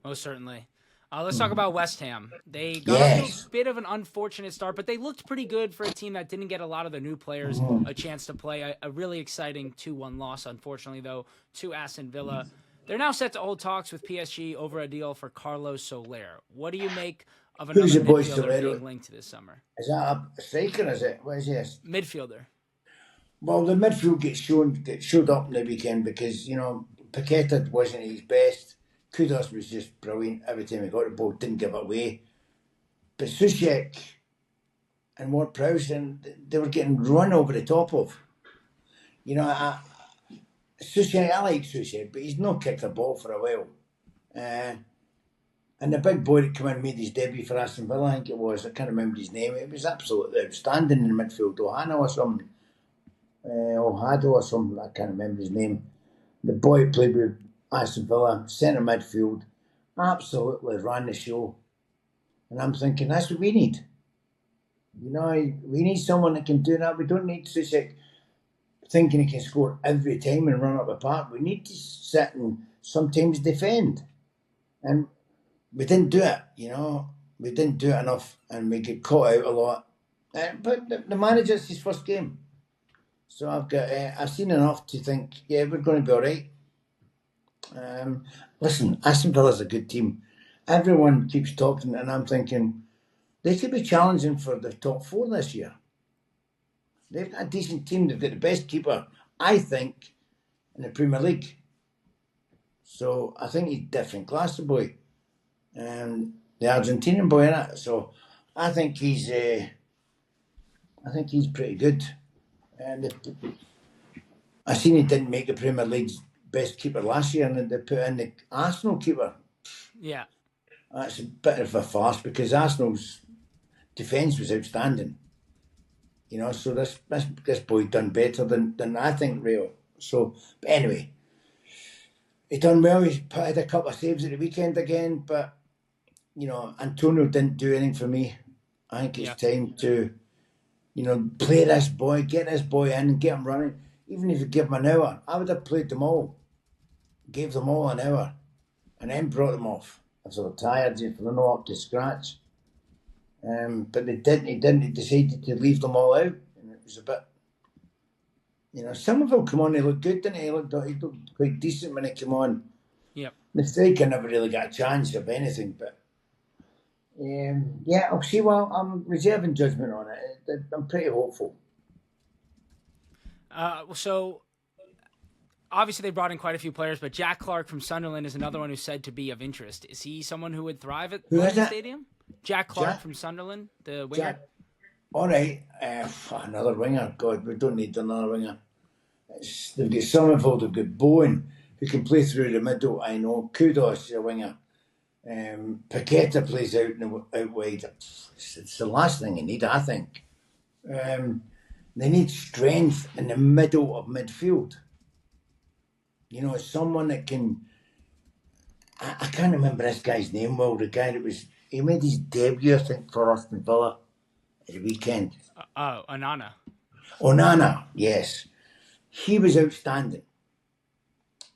Most certainly. Let's talk about West Ham. They got off to a Yes. bit of an unfortunate start, but they looked pretty good for a team that didn't get a lot of the new players a chance to play. A really exciting 2-1 loss, unfortunately, though, to Aston Villa. They're now set to hold talks with PSG over a deal for Carlos Soler. What do you make of Who's another the boy midfielder being Solero? linked this summer? Is that a striker? Is it? What is this? Midfielder. Well, the midfield gets showed up in the weekend because Paqueta wasn't his best. Kudos was just brilliant every time he got the ball, didn't give it away. But Sushek and Ward Prowse, and they were getting run over the top of. You know, Sushek, I like Sushek, but he's not kicked a ball for a while. Uh, and the big boy that came in and made his debut for Aston Villa, I think it was, I can't remember his name. It was absolutely outstanding in the midfield. Ohana or something. Ohado or something, I can't remember his name. The boy played with Aston Villa, centre midfield, absolutely ran the show. And I'm thinking, that's what we need. We need someone that can do that. We don't need Susek thinking he can score every time and run up the park. We need to sit and sometimes defend. And we didn't do it. We didn't do it enough and we get caught out a lot. But the manager's his first game. So I've seen enough to think, yeah, we're going to be all right. Listen, Aston Villa's a good team. Everyone keeps talking, and I'm thinking they could be challenging for the top four this year. They've got a decent team. They've got the best keeper, I think, in the Premier League. So I think he's different class, the boy, the Argentinian boy, innit? So I think he's pretty good. And I seen he didn't make the Premier League's best keeper last year, and then they put in the Arsenal keeper. Yeah. That's a bit of a farce because Arsenal's defence was outstanding. So this boy done better than I think Rio. So, but anyway, he done well. He had a couple of saves at the weekend again, but Antonio didn't do anything for me. I think it's time to, play this boy, get this boy in, and get him running. Even if you give him an hour, I would have played them all, gave them all an hour, and then brought them off if they were tired, if they're not up to scratch. But they didn't. He didn't. He decided to leave them all out, and it was a bit. Some of them come on. They look good, didn't he? He looked quite decent when he came on. Yep. The striker never really got a chance of anything, but yeah, I'll see. Well, I'm reserving judgment on it. I'm pretty hopeful. So obviously they brought in quite a few players, but Jack Clark from Sunderland is another one who's said to be of interest. Is he someone who would thrive at the stadium? Jack Clark from Sunderland, the winger. Jack, all right, another winger. God, we don't need another winger. They've got Somerville, they've got Bowen, who can play through the middle. I know. Kudos to a winger. Paqueta plays out wide. It's the last thing they need, I think. They need strength in the middle of midfield. Someone that can. I can't remember this guy's name well. The guy he made his debut, I think, for Aston Villa at the weekend. Onana. Onana, yes. He was outstanding.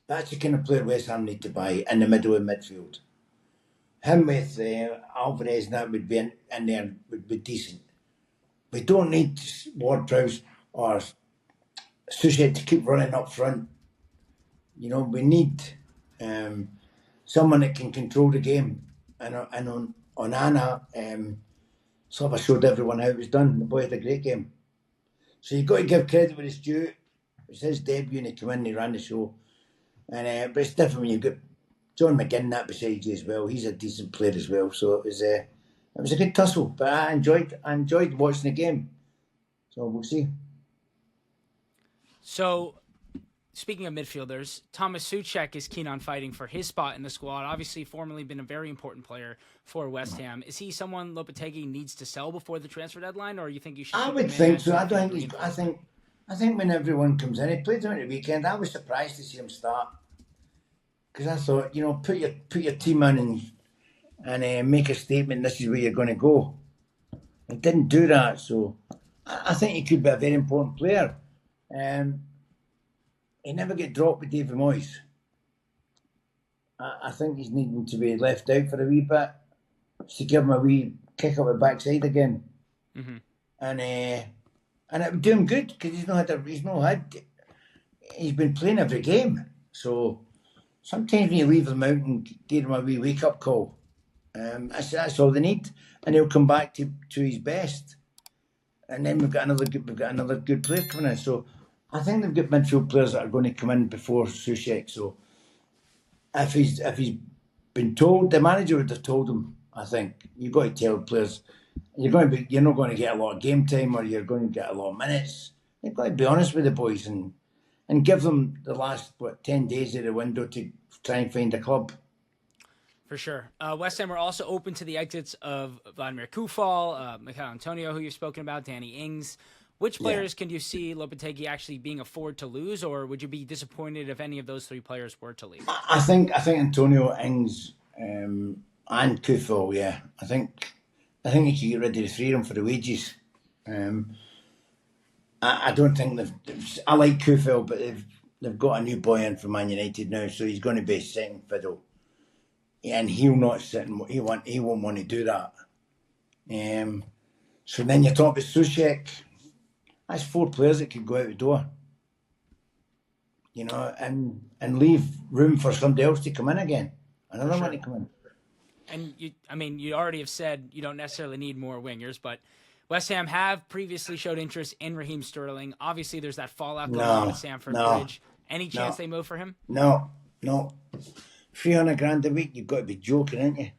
That's the kind of player West Ham need to buy in the middle of midfield. Him with Alvarez and that would be in there would be decent. We don't need Ward-Prowse or Suchet to keep running up front. We need someone that can control the game. And on Onana, sort of showed everyone how it was done. The boy had a great game. So you've got to give credit where it's due. It was his debut and he came in and he ran the show. And but it's different when you've got John McGinn that beside you as well. He's a decent player as well. So it was a good tussle. But I enjoyed watching the game. So we'll see. So, speaking of midfielders, Thomas Souček is keen on fighting for his spot in the squad. Obviously, formerly been a very important player for West Ham. Is he someone Lopetegui needs to sell before the transfer deadline, or you think you should? I would think so. I don't think I think when everyone comes in, he played him at the weekend. I was surprised to see him start because I thought, put your team in and make a statement. This is where you're going to go. He didn't do that, so I think he could be a very important player. He never get dropped with David Moyes. I think he's needing to be left out for a wee bit, to give him a wee kick up the backside again. Hmm. And it would do him good because he's been playing every game. So sometimes when you leave them out and give him a wee wake up call, that's all they need, and he'll come back to his best. And then we've got another good player coming in. So I think they've got midfield players that are going to come in before Soucek. So if he's been told, the manager would have told him. I think you've got to tell players you're not going to get a lot of game time, or you're going to get a lot of minutes. You've got to be honest with the boys and give them the last 10 days of the window to try and find a club. For sure. West Ham are also open to the exits of Vladimir Kufal, Michail Antonio, who you've spoken about, Danny Ings. Which players can you see Lopetegui actually being a forward to lose, or would you be disappointed if any of those three players were to leave? I think Antonio, Ings, and Kufal. Yeah, I think you can get rid of the three of them for the wages. I don't think I like Kufel, but they've got a new boy in from Man United now, so he's going to be second fiddle, and he'll not sit and he won't want to do that. So then you talk about Soucek. That's four players that could go out the door, and leave room for somebody else to come in again. Another one to come in. And you already have said you don't necessarily need more wingers, but West Ham have previously showed interest in Raheem Sterling. Obviously, there's that fallout going on at Stamford Bridge. Any chance they move for him? No. 300 grand a week, you've got to be joking, ain't you?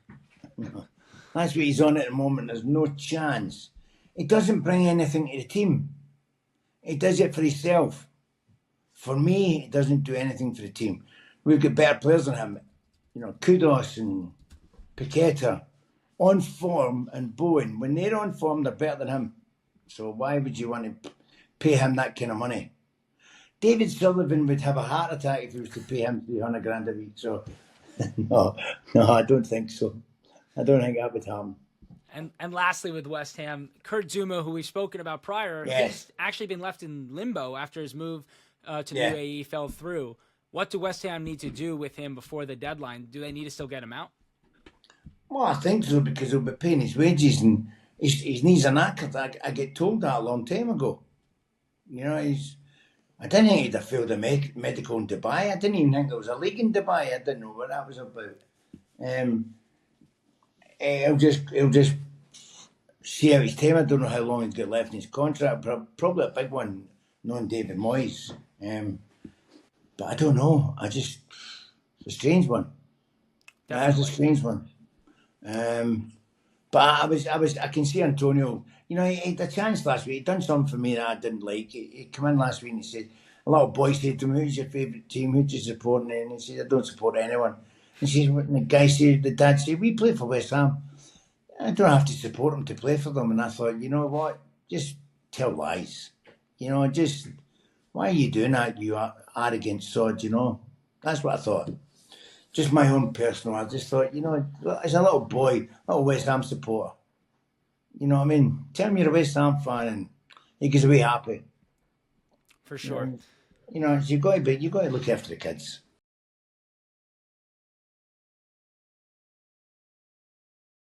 No. That's what he's on at the moment. There's no chance. He doesn't bring anything to the team. He does it for himself. For me, he doesn't do anything for the team. We've got better players than him. Kudos and Paqueta. On form, and Bowen, when they're on form, they're better than him. So why would you want to pay him that kind of money? David Sullivan would have a heart attack if he was to pay him 300 grand a week. So no, I don't think so. I don't think that would happen. And lastly, with West Ham, Kurt Zouma, who we've spoken about prior, he's actually been left in limbo after his move to the UAE fell through. What do West Ham need to do with him before the deadline? Do they need to still get him out? Well, I think so, because he'll be paying his wages and his knees are knackered. I get told that a long time ago. I didn't think he'd have failed a medical in Dubai. I didn't even think there was a league in Dubai. I didn't know what that was about. He'll just see out his time. I don't know how long he's got left in his contract. Probably a big one, knowing David Moyes. But I don't know. It's a strange one. That's a strange one. But I can see Antonio. He had a chance last week. He done something for me that I didn't like. He came in last week and he said, a lot of boys said to him, "Who's your favourite team? Who do you support?" And he said, "I don't support anyone." And the dad said, "We play for West Ham. I don't have to support them to play for them." And I thought, you know what? Just tell lies. Why are you doing that, you arrogant sod? That's what I thought. Just my own personal. I just thought, as a little boy, little West Ham supporter, you know what I mean? Tell me you're a West Ham fan and he goes away happy. For sure. You've got to look after the kids.